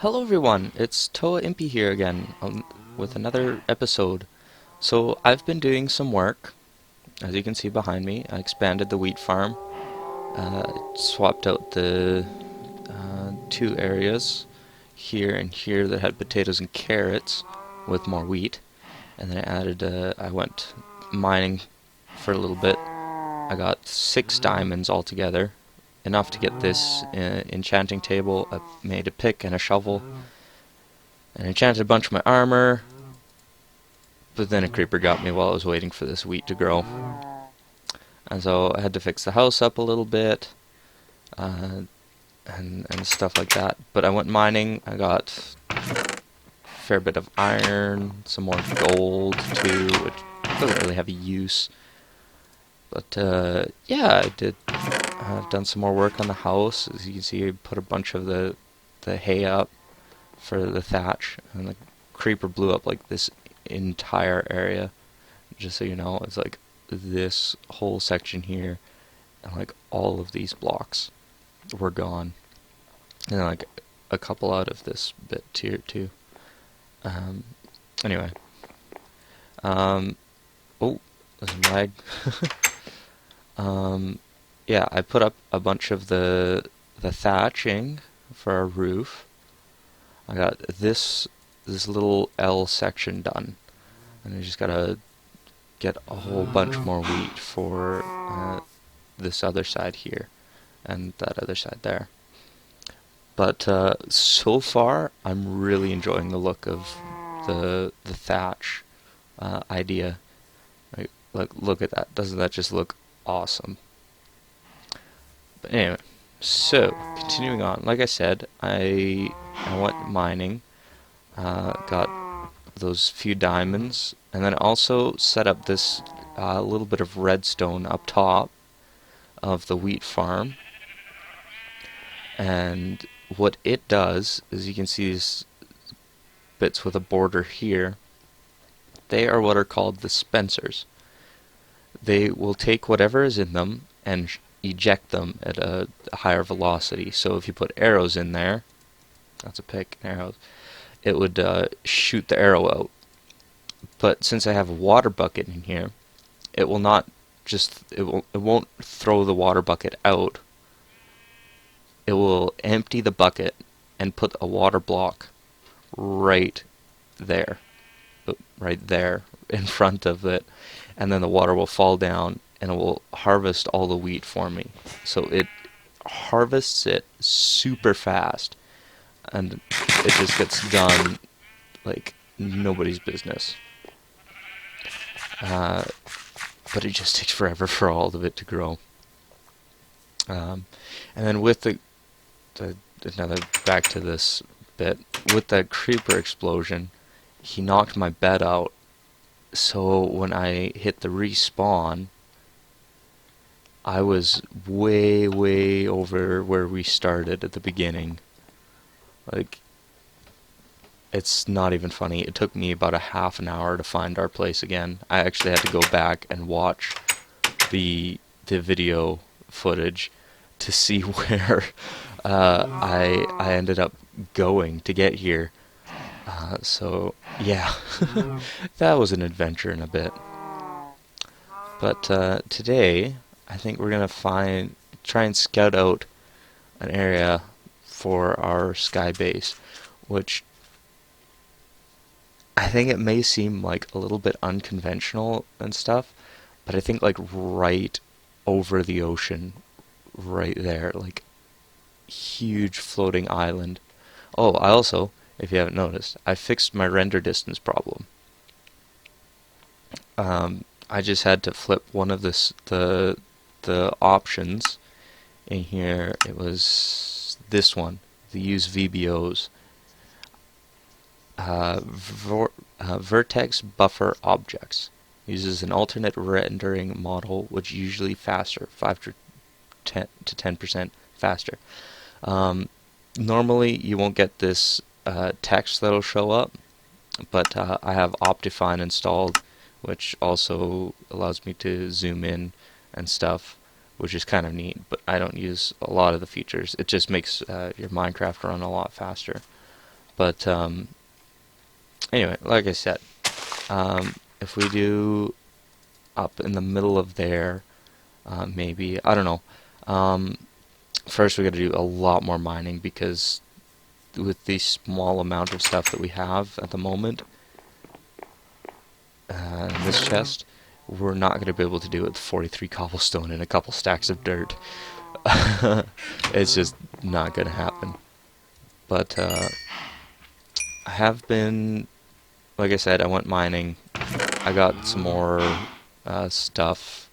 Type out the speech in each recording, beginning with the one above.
Hello everyone, it's Impey here again with another episode. So I've been doing some work. As you can see behind me, I expanded the wheat farm, swapped out the two areas here and here that had potatoes and carrots with more wheat, and then I went mining for a little bit. I got 6 diamonds altogether, enough to get this enchanting table. I made a pick and a shovel, and enchanted a bunch of my armor. But then a creeper got me while I was waiting for this wheat to grow. And so I had to fix the house up a little bit, uh, and stuff like that. But I went mining. I got a fair bit of iron, some more gold too, which doesn't really have a use. But yeah, I did. I've done some more work on the house. As you can see, I put a bunch of the hay up for the thatch, and the creeper blew up like this entire area. Just so you know, it's like this whole section here, and like all of these blocks were gone, and then, like a couple out of this bit here too. Um, anyway, um, oh, there's a lag. Yeah, I put up a bunch of the thatching for our roof. I got this little L section done, and I just gotta get a whole bunch more wheat for this other side here and that other side there. But so far, I'm really enjoying the look of the thatch idea. Like, look at that! Doesn't that just look awesome? But anyway, so continuing on. Like I said, I went mining, got those few diamonds, and then also set up this little bit of redstone up top of the wheat farm. And what it does is, you can see these bits with a border here. They are what are called the dispensers. They will take whatever is in them and eject them at a higher velocity. So if you put arrows in there, that's a pick, arrows, it would shoot the arrow out. But since I have a water bucket in here, it will not just it won't throw the water bucket out. It will empty the bucket and put a water block right there, right there in front of it, and then the water will fall down and it will harvest all the wheat for me. So it harvests it super fast, and it just gets done like nobody's business. Uh, but it just takes forever for all of it to grow. And then with another back to this bit, with that creeper explosion, he knocked my bed out. So when I hit the respawn, I was way, way over where we started at the beginning. Like, it's not even funny. It took me about a half an hour to find our place again. I actually had to go back and watch the video footage to see where I ended up going to get here. So yeah, that was an adventure in a bit. But today, I think we're gonna try and scout out an area for our sky base, which I think it may seem like a little bit unconventional and stuff, but I think like right over the ocean, right there, like huge floating island. Oh, I also, if you haven't noticed, I fixed my render distance problem. I just had to flip one of the options in here. It was this one, the use VBOs. Vertex buffer objects uses an alternate rendering model, which usually faster, 5 to 10% faster. Normally, you won't get this text that'll show up, but I have Optifine installed, which also allows me to zoom in and stuff, which is kind of neat. But I don't use a lot of the features. It just makes your Minecraft run a lot faster. But anyway, like I said, if we do up in the middle of there, maybe, I don't know. First, we got to do a lot more mining because with the small amount of stuff that we have at the moment in this chest, we're not going to be able to do it with 43 cobblestone and a couple stacks of dirt. It's just not going to happen. But I have been, like I said, I went mining. I got some more stuff.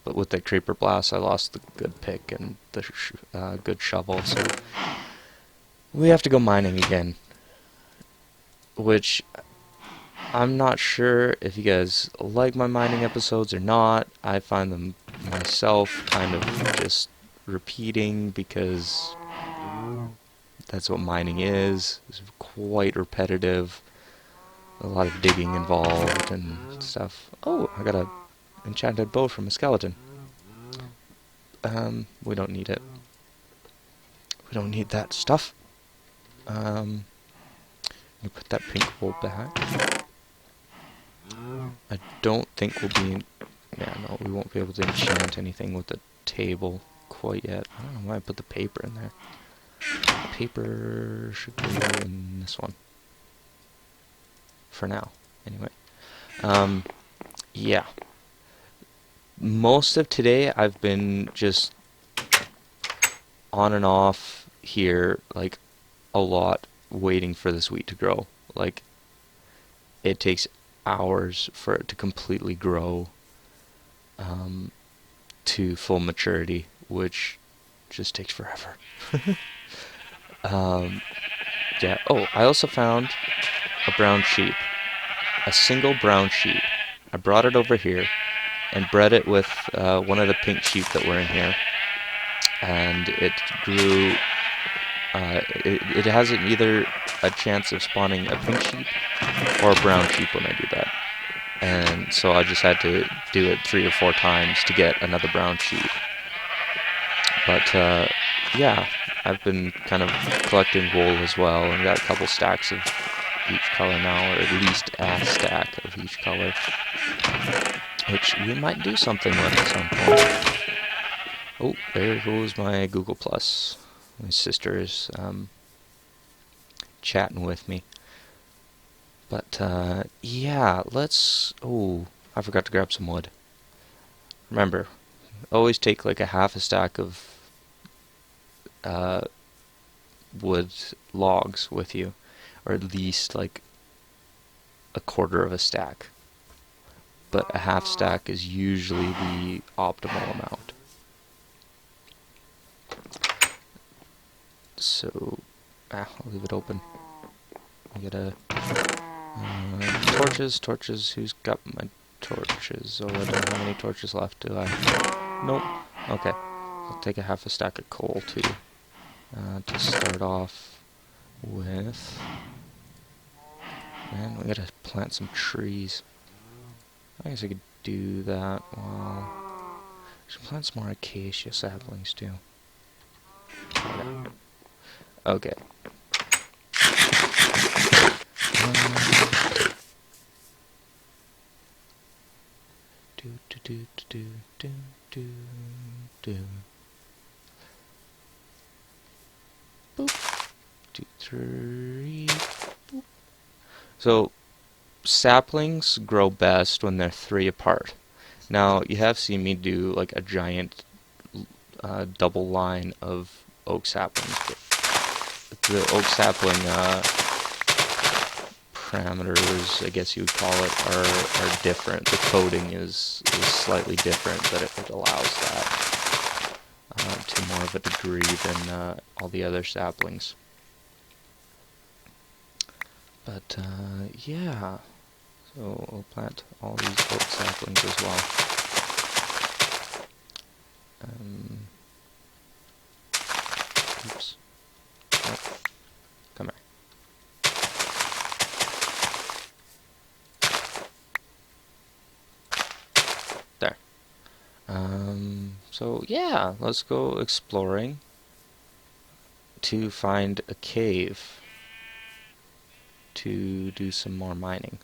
But with the creeper blast, I lost the good pick and the good shovel, so we have to go mining again. Which I'm not sure if you guys like my mining episodes or not. I find them myself kind of just repeating because that's what mining is. It's quite repetitive. A lot of digging involved and stuff. Oh, I got a enchanted bow from a skeleton. We don't need it. We don't need that stuff. We put that pink wool back. I don't think we'll be... Yeah, no, we won't be able to enchant anything with the table quite yet. I don't know why I put the paper in there. Paper should go in this one. For now, anyway. Yeah. Most of today I've been just on and off here, like, a lot, waiting for this wheat to grow. Like, it takes hours for it to completely grow to full maturity, which just takes forever. Yeah. Oh, I also found a brown sheep. A single brown sheep. I brought it over here and bred it with one of the pink sheep that were in here. And it grew... it has either a chance of spawning a pink sheep or a brown sheep when I do that. And so I just had to do it 3 or 4 times to get another brown sheep. But yeah, I've been kind of collecting wool as well, and got a couple stacks of each color now, or at least a stack of each color, which we might do something with at some point. Oh, there goes my Google Plus. My sister is chatting with me. But yeah, let's... Oh, I forgot to grab some wood. Remember, always take like a half a stack of wood logs with you, or at least like a quarter of a stack. But a half stack is usually the optimal amount. So, I'll leave it open. I gotta... torches, who's got my torches? Oh, I don't have any torches left, do I? Nope. Okay. I'll take a half a stack of coal, too. To start off with. And we gotta plant some trees. I guess I could do that while... I should plant some more acacia saplings, too. Okay. Boop. 2, 3. Boop. So, saplings grow best when they're 3 apart. Now, you have seen me do like a giant double line of oak saplings, but the oak sapling parameters, I guess you would call it, are different. The coding is slightly different, but it allows that to more of a degree than all the other saplings. But yeah, so we'll plant all these oak saplings as well. Oops. Oh, come here. There. So yeah, let's go exploring. to find a cave to do some more mining.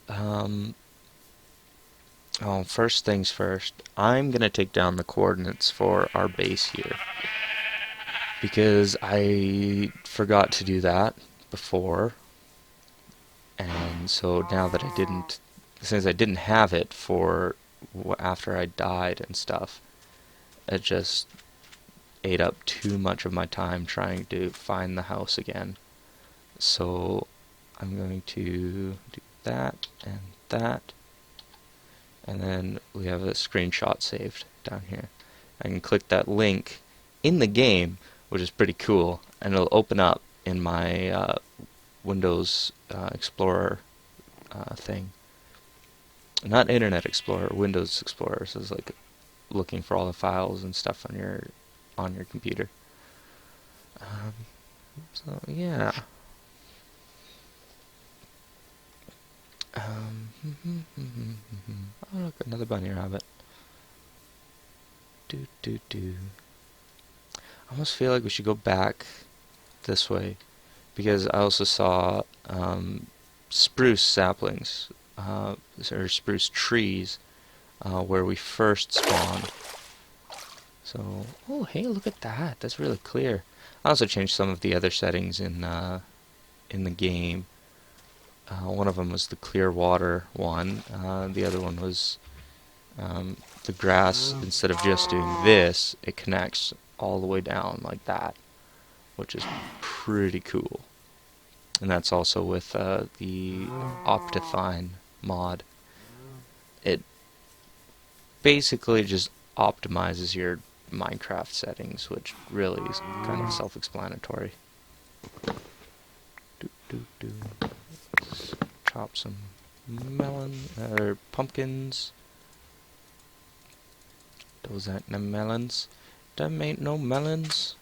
Um, oh, first things first, I'm gonna take down the coordinates for our base here because I forgot to do that before, and so now that I didn't, since I didn't have it for after I died and stuff, it just ate up too much of my time trying to find the house again. So I'm going to do that and that, and then we have a screenshot saved down here. I can click that link in the game, which is pretty cool, and it'll open up in my Windows Explorer thing. Not Internet Explorer, Windows Explorer. So it's like looking for all the files and stuff on your computer. So yeah. Oh look, another bunny rabbit. Do do do. I almost feel like we should go back this way because I also saw spruce saplings or spruce trees where we first spawned. So, oh hey, look at that. That's really clear. I also changed some of the other settings in the game. One of them was the clear water one. The other one was the grass. Instead of just doing this, it connects all the way down like that, which is pretty cool. And that's also with the Optifine mod. It basically just optimizes your Minecraft settings, which really is kind of self-explanatory. Let's chop some or pumpkins. Those ain't no melons. Them ain't no melons.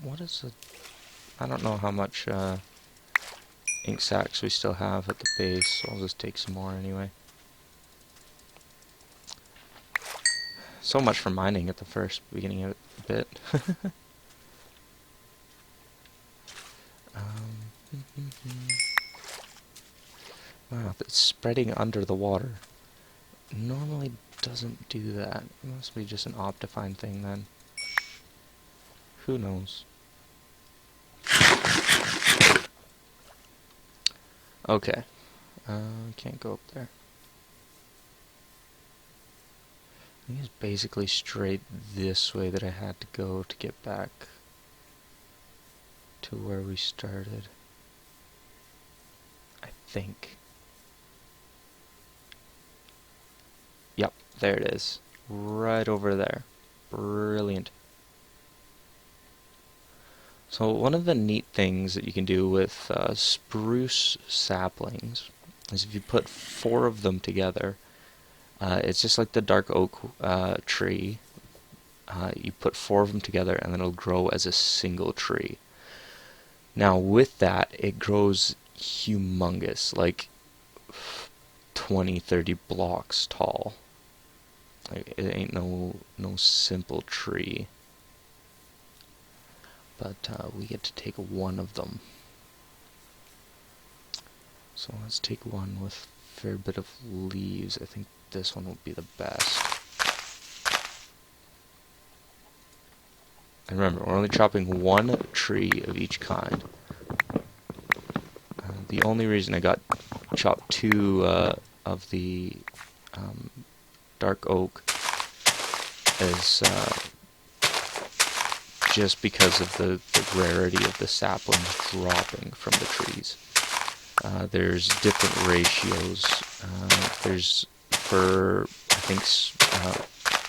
What is it? I don't know how much ink sacks we still have at the base, so I'll just take some more anyway. So much for mining at the first beginning of the bit. Wow, it's spreading under the water. Normally doesn't do that. It must be just an Optifine thing then. Who knows? Okay. Can't go up there. I think it's basically straight this way that I had to go to get back to where we started. I think. Yep, there it is. Right over there. Brilliant. So one of the neat things that you can do with spruce saplings is if you put 4 of them together, it's just like the dark oak tree. You put 4 of them together and then it'll grow as a single tree. Now with that, it grows humongous, like 20-30 blocks tall. Like, it ain't no simple tree. But we get to take one of them. So let's take one with a fair bit of leaves. I think this one will be the best. And remember, we're only chopping 1 tree of each kind. The only reason I got chopped 2 of the dark oak is just because of the rarity of the saplings dropping from the trees. There's different ratios. There's for, I think,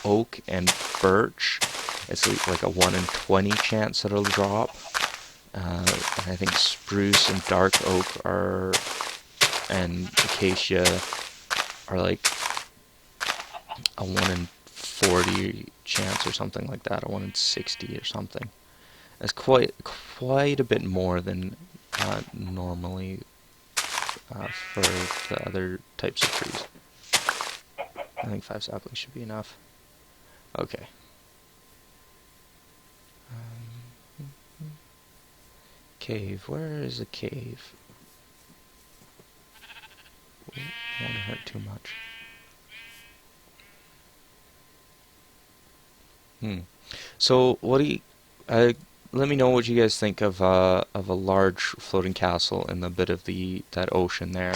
oak and birch, it's like a 1 in 20 chance that it'll drop. And I think spruce and dark oak and acacia are like a 1 in 40 chance or something like that, a 1 in 60 or something. That's quite a bit more than normally for the other types of trees. I think 5 saplings should be enough. Okay. cave. Where is a cave? Ooh, I don't want to hurt too much. So, what do you... let me know what you guys think of a large floating castle in the bit of that ocean there.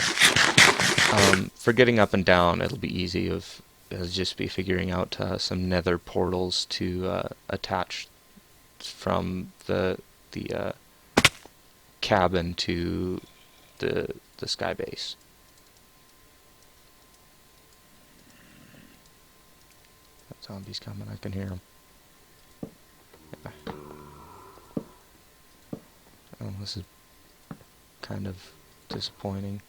For getting up and down, it'll be easy. It'll just be figuring out some nether portals to attach from the cabin to the sky base. That zombie's coming. I can hear him. Oh, this is kind of disappointing.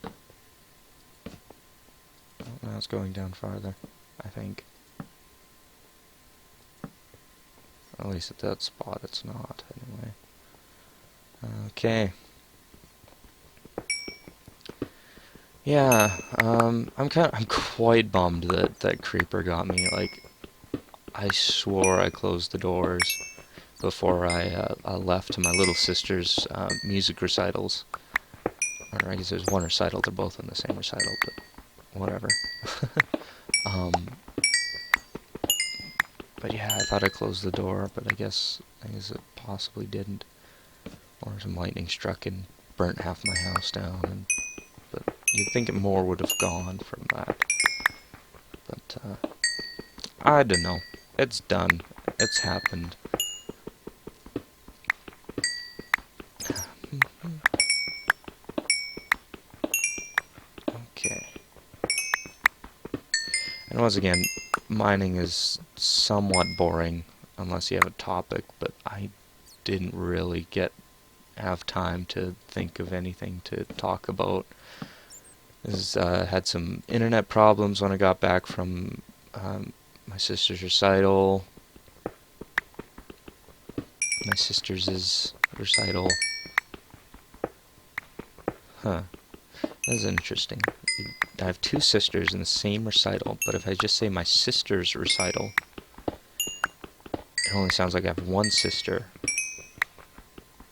Oh, now it's going down farther, I think. At least at that spot it's not, anyway. Okay. Yeah, I'm quite bummed that creeper got me. Like, I swore I closed the doors before I left to my little sister's music recitals. Or I guess there's one recital, they're both in the same recital, but whatever. um, but yeah, I thought I closed the door, but I guess it possibly didn't. Or some lightning struck and burnt half my house down, but you'd think more would have gone from that. But I don't know. It's done. It's happened. Okay. And once again, mining is somewhat boring unless you have a topic, but I didn't really have time to think of anything to talk about. Had some internet problems when I got back from my sister's recital. My sister's recital. Huh. That's interesting. I have two sisters in the same recital, but if I just say my sister's recital, it only sounds like I have one sister.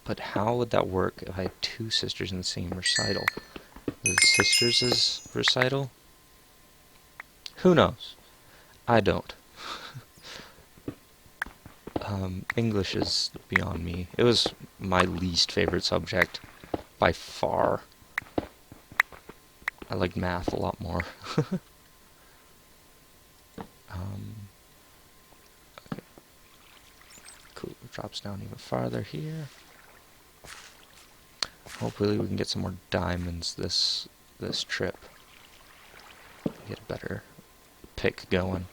But how would that work if I had two sisters in the same recital? The sisters' recital? Who knows? I don't. English is beyond me. It was my least favorite subject by far. I like math a lot more. Okay. Cool. It drops down even farther here. Hopefully we can get some more diamonds this trip. Get a better pick going.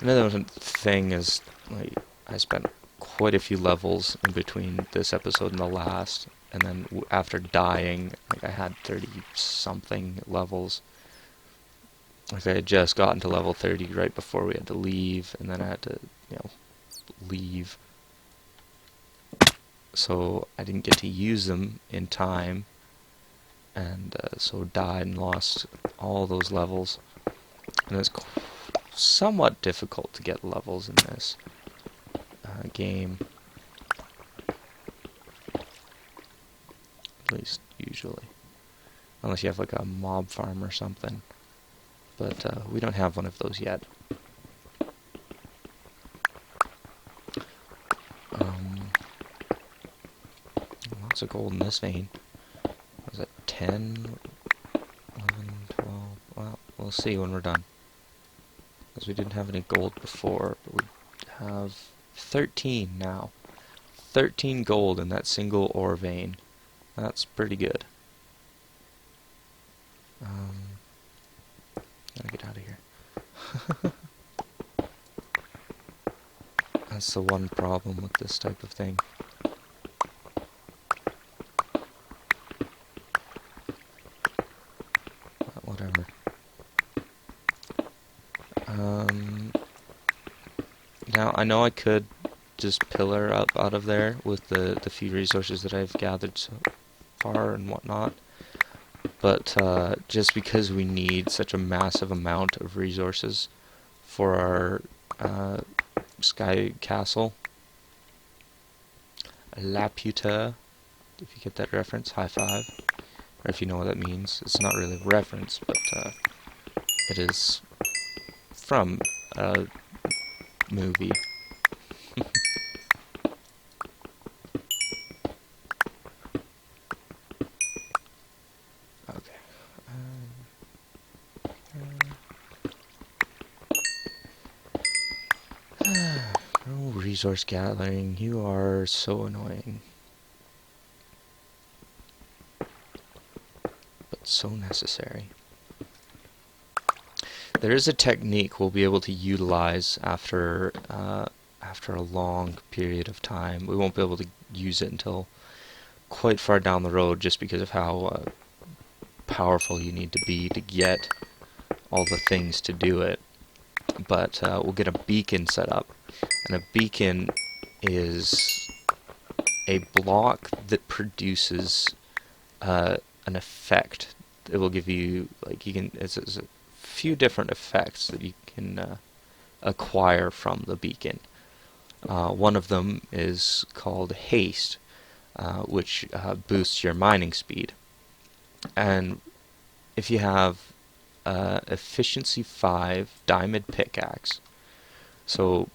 Another thing is, like, I spent quite a few levels in between this episode and the last, and then after dying, like, I had 30-something levels. Like, I had just gotten to level 30 right before we had to leave, and then I had to, leave. So I didn't get to use them in time, and so died and lost all those levels. And it's somewhat difficult to get levels in this game. At least, usually. Unless you have like a mob farm or something. But we don't have one of those yet. Lots of gold in this vein. Was it 10, 11, 12? Well, we'll see when we're done. Because we didn't have any gold before, but we have 13 now. 13 gold in that single ore vein. That's pretty good. Gotta get out of here. That's the one problem with this type of thing. Whatever. Now, I know I could just pillar up out of there with the few resources that I've gathered so far and whatnot. But just because we need such a massive amount of resources for our sky castle, Laputa, If you get that reference, high five. Or if you know what that means. It's not really a reference, but it is from a movie. Okay. Oh, resource gathering. You are so annoying. But so necessary. There is a technique we'll be able to utilize after a long period of time. We won't be able to use it until quite far down the road, just because of how powerful you need to be to get all the things to do it. But we'll get a beacon set up, and a beacon is a block that produces an effect. It will give you, like, it's a few different effects that you can acquire from the beacon. One of them is called haste, which boosts your mining speed. And if you have efficiency 5 diamond pickaxe, so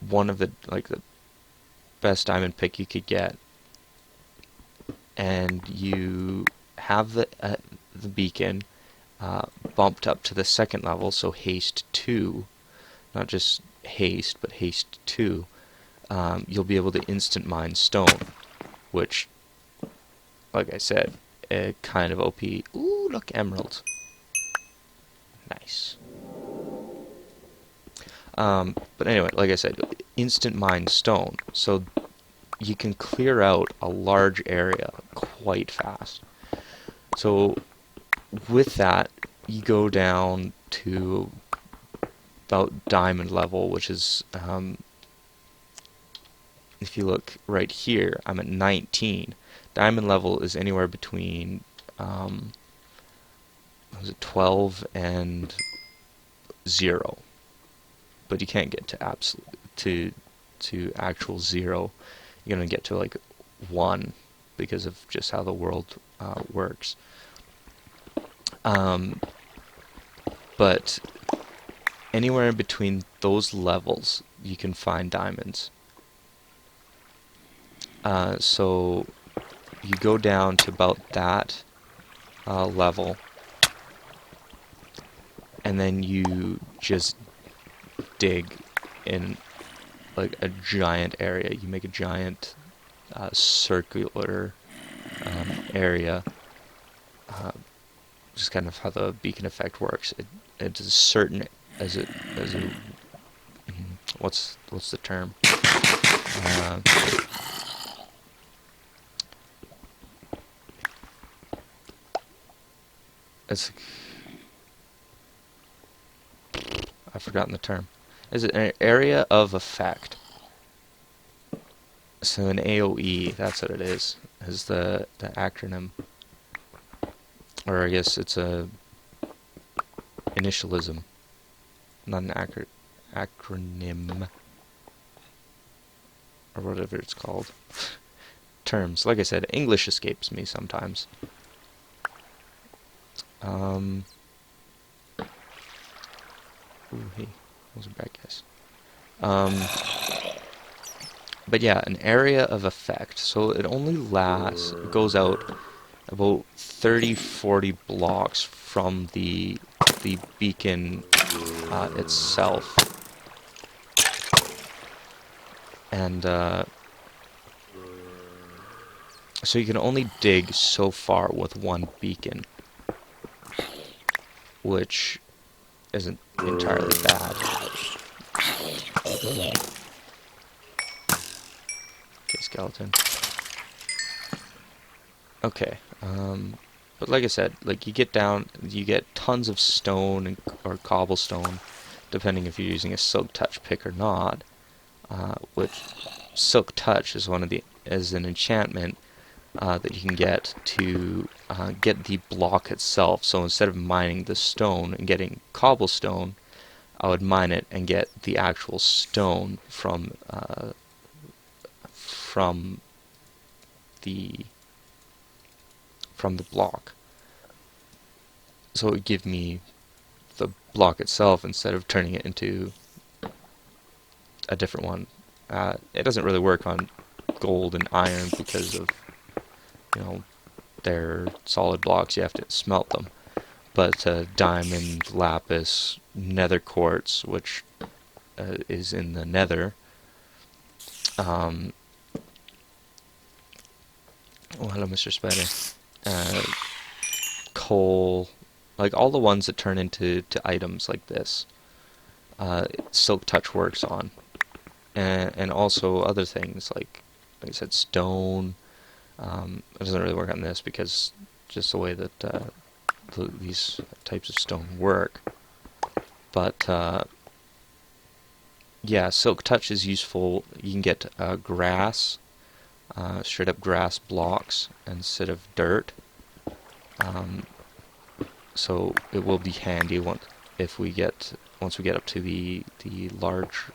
one of the best diamond pick you could get, and you have the beacon bumped up to the second level, so haste 2, not just haste, but haste 2, you'll be able to instant mine stone, which, like I said, kind of OP. Ooh, look, emeralds. Nice. But anyway, like I said, instant mine stone, so you can clear out a large area quite fast. So with that, you go down to about diamond level, which is, if you look right here, I'm at 19. Diamond level is anywhere between 12 and 0, but you can't get to actual 0. You're gonna get to like 1 because of just how the world works. But anywhere in between those levels, you can find diamonds. So you go down to about that level, and then you just dig in like a giant area. You make a giant circular area. Just kind of how the beacon effect works. It is certain as a what's the term? I've forgotten the term. Is it an area of effect? So an AOE, that's what it is the acronym. Or I guess it's a initialism, not an acronym, or whatever it's called. Terms. Like I said, English escapes me sometimes. Ooh, hey, those are bad guys. But yeah, an area of effect. So it only it goes out about 30-40 blocks from the beacon itself. And so you can only dig so far with one beacon, which isn't entirely bad. Okay, skeleton. Okay, but like I said, like you get tons of stone or cobblestone, depending if you're using a silk touch pick or not. Which silk touch is an enchantment that you can get to get the block itself. So instead of mining the stone and getting cobblestone, I would mine it and get the actual stone from the from the block. So it would give me the block itself instead of turning it into a different one. It doesn't really work on gold and iron because of, they're solid blocks. You have to smelt them. But diamond, lapis, nether quartz, which is in the nether. Oh, hello, Mr. Spider. Coal, like all the ones that turn into items like this, Silk Touch works on. And also other things like I said, stone. It doesn't really work on this because just the way that these types of stone work. But yeah, Silk Touch is useful. You can get grass, straight up grass blocks instead of dirt. So it will be handy once we get up to the large.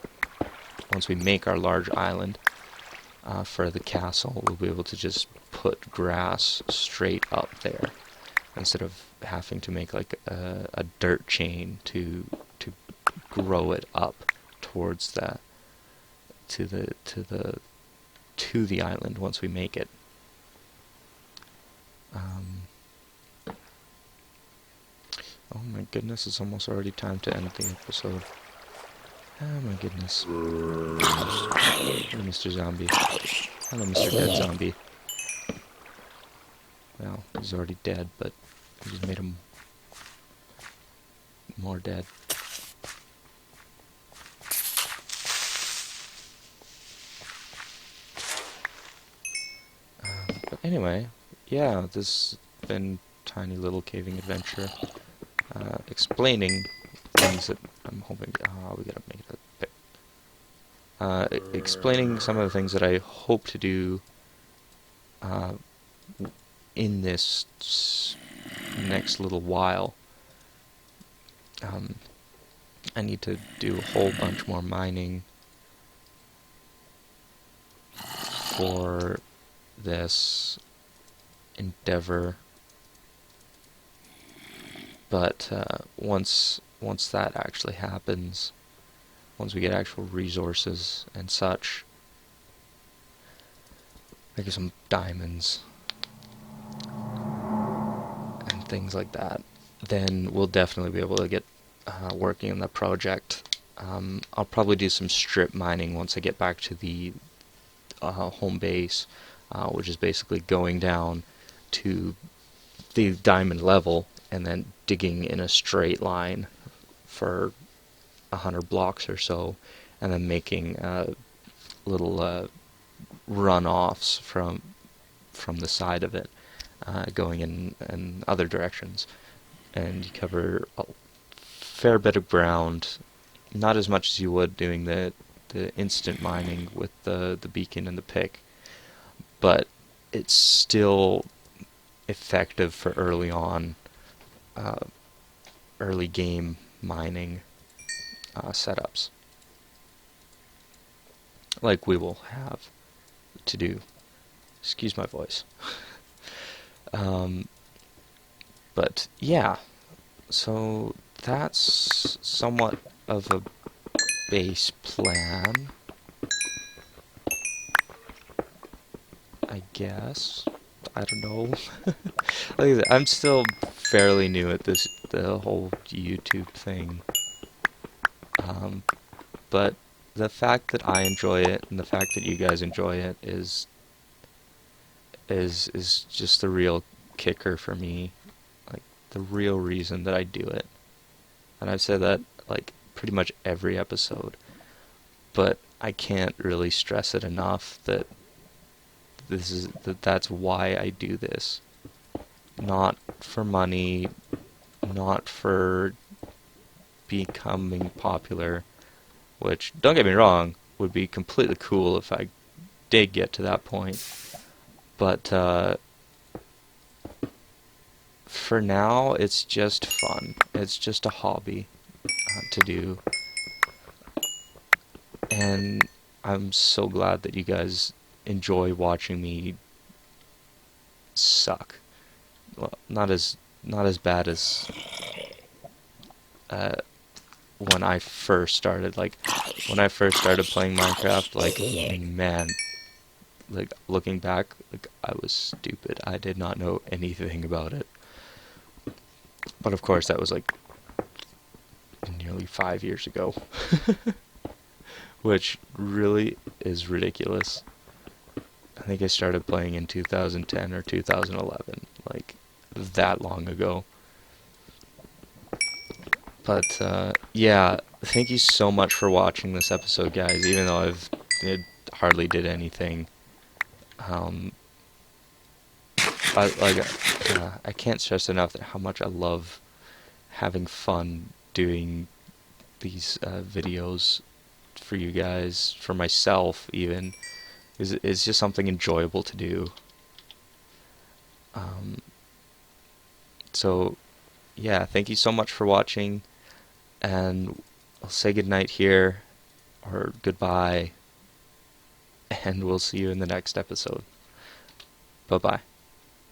Once we make our large island for the castle, we'll be able to just put grass straight up there instead of having to make like a dirt chain to grow it up towards to the island once we make it. Oh my goodness, it's almost already time to end the episode. Oh my goodness. Hello, Mr. Zombie. Hello, Mr. Dead Zombie. Well, he's already dead, but I just made him more dead. But anyway, yeah, this has been tiny little caving adventure. Explaining things that I'm hoping... we gotta make it a bit. Explaining some of the things that I hope to do in this next little while. I need to do a whole bunch more mining for this endeavor. But once that actually happens, once we get actual resources and such, maybe some diamonds and things like that, then we'll definitely be able to get working on the project. I'll probably do some strip mining once I get back to the home base, which is basically going down to the diamond level and then digging in a straight line for 100 blocks or so, and then making little runoffs from the side of it, going in other directions, and you cover a fair bit of ground. Not as much as you would doing the instant mining with the beacon and the pick, but it's still effective for early on, early game mining setups, like we will have to do. Excuse my voice. But yeah, so that's somewhat of a base plan, I guess. I don't know. Like I said, I'm still fairly new at the whole YouTube thing. But the fact that I enjoy it and the fact that you guys enjoy it is just the real kicker for me. Like the real reason that I do it. And I've said that like pretty much every episode. But I can't really stress it enough that that's why I do this. Not for money, not for becoming popular, which, don't get me wrong, would be completely cool if I did get to that point. But for now, it's just fun. It's just a hobby to do. And I'm so glad that you guys enjoy watching me suck. well, not as bad as uh, when I first started. Like when I first started playing Minecraft, like man, like looking back, like I was stupid. I did not know anything about it. But of course, that was like nearly 5 years ago, which really is ridiculous. I think I started playing in 2010 or 2011, like that long ago. But yeah, thank you so much for watching this episode, guys. Even though hardly did anything, um, I can't stress enough that how much I love having fun doing these videos for you guys, for myself even. It's just something enjoyable to do. Um, so yeah, thank you so much for watching, and I'll say goodnight here, or goodbye, and we'll see you in the next episode. Bye bye.